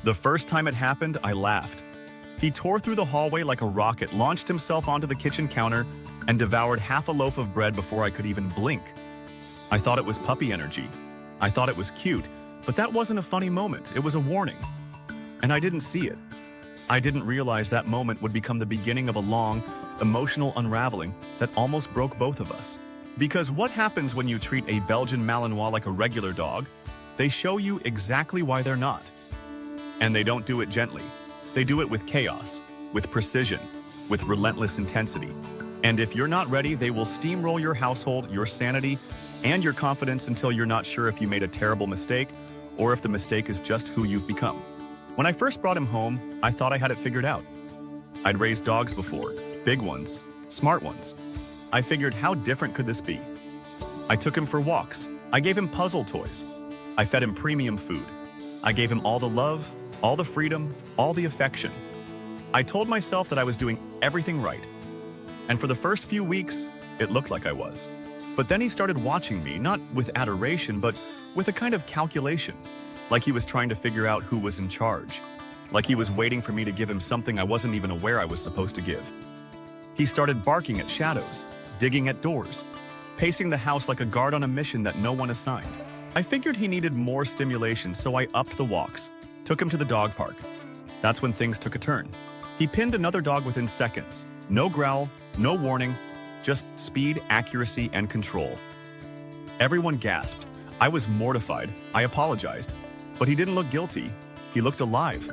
The first time it happened, I laughed. He tore through the hallway like a rocket, launched himself onto the kitchen counter, and devoured half a loaf of bread before I could even blink. I thought it was puppy energy. I thought it was cute, but that wasn't a funny moment. It was a warning. And I didn't see it. I didn't realize that moment would become the beginning of a long, emotional unraveling that almost broke both of us. Because what happens when you treat a Belgian Malinois like a regular dog? They show you exactly why they're not. And they don't do it gently. They do it with chaos, with precision, with relentless intensity. And if you're not ready, they will steamroll your household, your sanity, and your confidence until you're not sure if you made a terrible mistake or if the mistake is just who you've become. When I first brought him home, I thought I had it figured out. I'd raised dogs before, big ones, smart ones. I figured, how different could this be? I took him for walks. I gave him puzzle toys. I fed him premium food. I gave him all the love, all the freedom, all the affection. I told myself that I was doing everything right. And for the first few weeks, it looked like I was. But then he started watching me, not with adoration, but with a kind of calculation. Like he was trying to figure out who was in charge. Like he was waiting for me to give him something I wasn't even aware I was supposed to give. He started barking at shadows, digging at doors, pacing the house like a guard on a mission that no one assigned. I figured he needed more stimulation, so I upped the walks, took him to the dog park. That's when things took a turn. He pinned another dog within seconds. No growl, no warning, just speed, accuracy, and control. Everyone gasped. I was mortified. I apologized. But he didn't look guilty. He looked alive.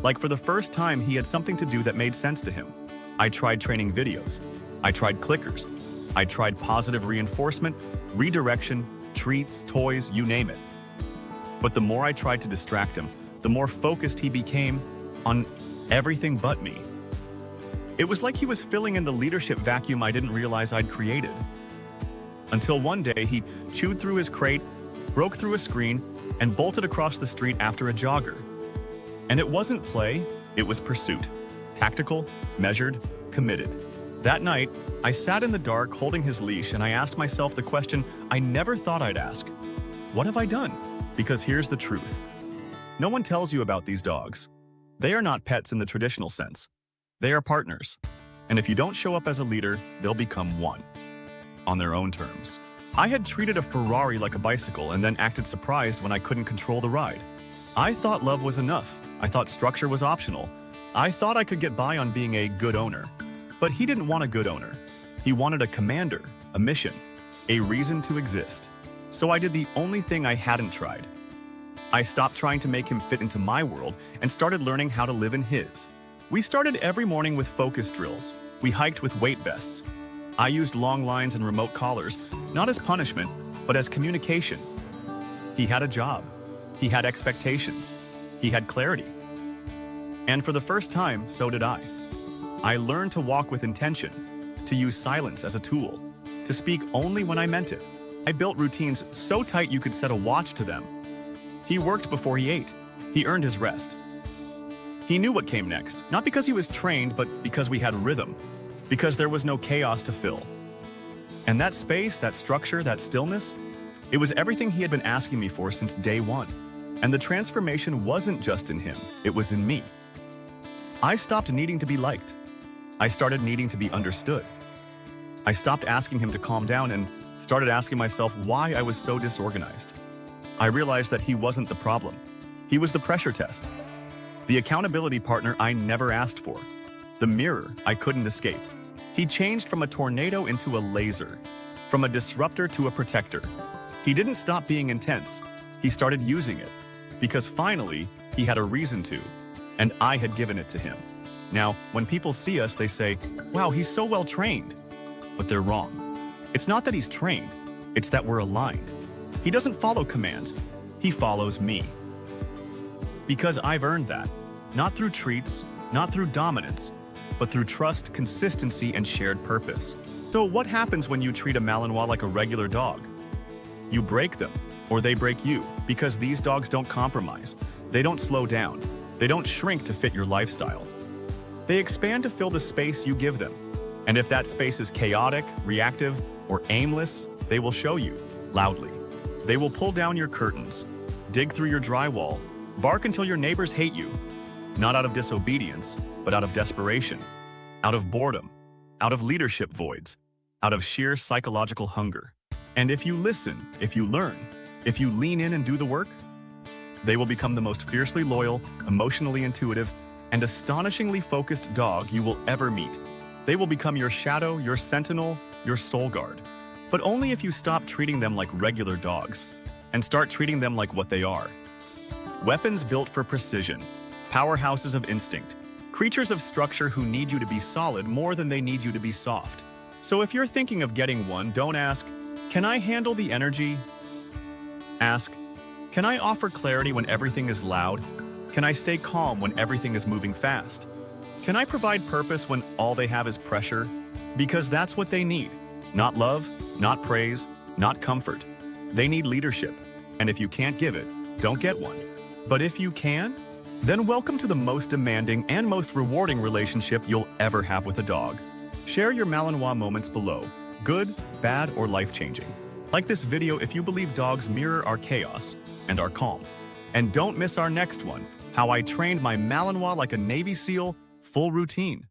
Like for the first time, he had something to do that made sense to him. I tried training videos. I tried clickers. I tried positive reinforcement, redirection, treats, toys, you name it. But the more I tried to distract him, the more focused he became on everything but me. It was like he was filling in the leadership vacuum I didn't realize I'd created. Until one day, he chewed through his crate, broke through a screen, and bolted across the street after a jogger. And it wasn't play, it was pursuit. Tactical, measured, committed. That night, I sat in the dark holding his leash and I asked myself the question I never thought I'd ask. What have I done? Because here's the truth. No one tells you about these dogs. They are not pets in the traditional sense. They are partners. And if you don't show up as a leader, they'll become one. On their own terms. I had treated a Ferrari like a bicycle and then acted surprised when I couldn't control the ride. I thought love was enough. I thought structure was optional. I thought I could get by on being a good owner. But he didn't want a good owner. He wanted a commander, a mission, a reason to exist. So I did the only thing I hadn't tried. I stopped trying to make him fit into my world and started learning how to live in his. We started every morning with focus drills. We hiked with weight vests. I used long lines and remote collars, not as punishment, but as communication. He had a job. He had expectations. He had clarity. And for the first time, so did I. I learned to walk with intention, to use silence as a tool, to speak only when I meant it. I built routines so tight you could set a watch to them. He worked before he ate. He earned his rest. He knew what came next, not because he was trained, but because we had rhythm, because there was no chaos to fill. And that space, that structure, that stillness, it was everything he had been asking me for since day one. And the transformation wasn't just in him, it was in me. I stopped needing to be liked. I started needing to be understood. I stopped asking him to calm down and started asking myself why I was so disorganized. I realized that he wasn't the problem. He was the pressure test. The accountability partner I never asked for. The mirror I couldn't escape. He changed from a tornado into a laser, from a disruptor to a protector. He didn't stop being intense. He started using it, because finally, he had a reason to, and I had given it to him. Now, when people see us, they say, wow, he's so well trained. But they're wrong. It's not that he's trained, it's that we're aligned. He doesn't follow commands, he follows me. Because I've earned that, not through treats, not through dominance, but through trust, consistency, and shared purpose. So what happens when you treat a Malinois like a regular dog? You break them, or they break you, because these dogs don't compromise. They don't slow down. They don't shrink to fit your lifestyle. They expand to fill the space you give them. And if that space is chaotic, reactive, or aimless, they will show you, loudly. They will pull down your curtains, dig through your drywall, Bark until your neighbors hate you, not out of disobedience, but out of desperation, out of boredom, out of leadership voids, out of sheer psychological hunger. And if you listen, if you learn, if you lean in and do the work, they will become the most fiercely loyal, emotionally intuitive, and astonishingly focused dog you will ever meet. They will become your shadow, your sentinel, your soul guard. But only if you stop treating them like regular dogs and start treating them like what they are. Weapons built for precision, powerhouses of instinct, creatures of structure who need you to be solid more than they need you to be soft. So if you're thinking of getting one, don't ask, "Can I handle the energy?" Ask, "Can I offer clarity when everything is loud? Can I stay calm when everything is moving fast? Can I provide purpose when all they have is pressure?" Because that's what they need. Not love, not praise, not comfort. They need leadership. And if you can't give it, don't get one. But if you can, then welcome to the most demanding and most rewarding relationship you'll ever have with a dog. Share your Malinois moments below, good, bad, or life-changing. Like this video if you believe dogs mirror our chaos and our calm. And don't miss our next one, how I trained my Malinois like a Navy SEAL, full routine.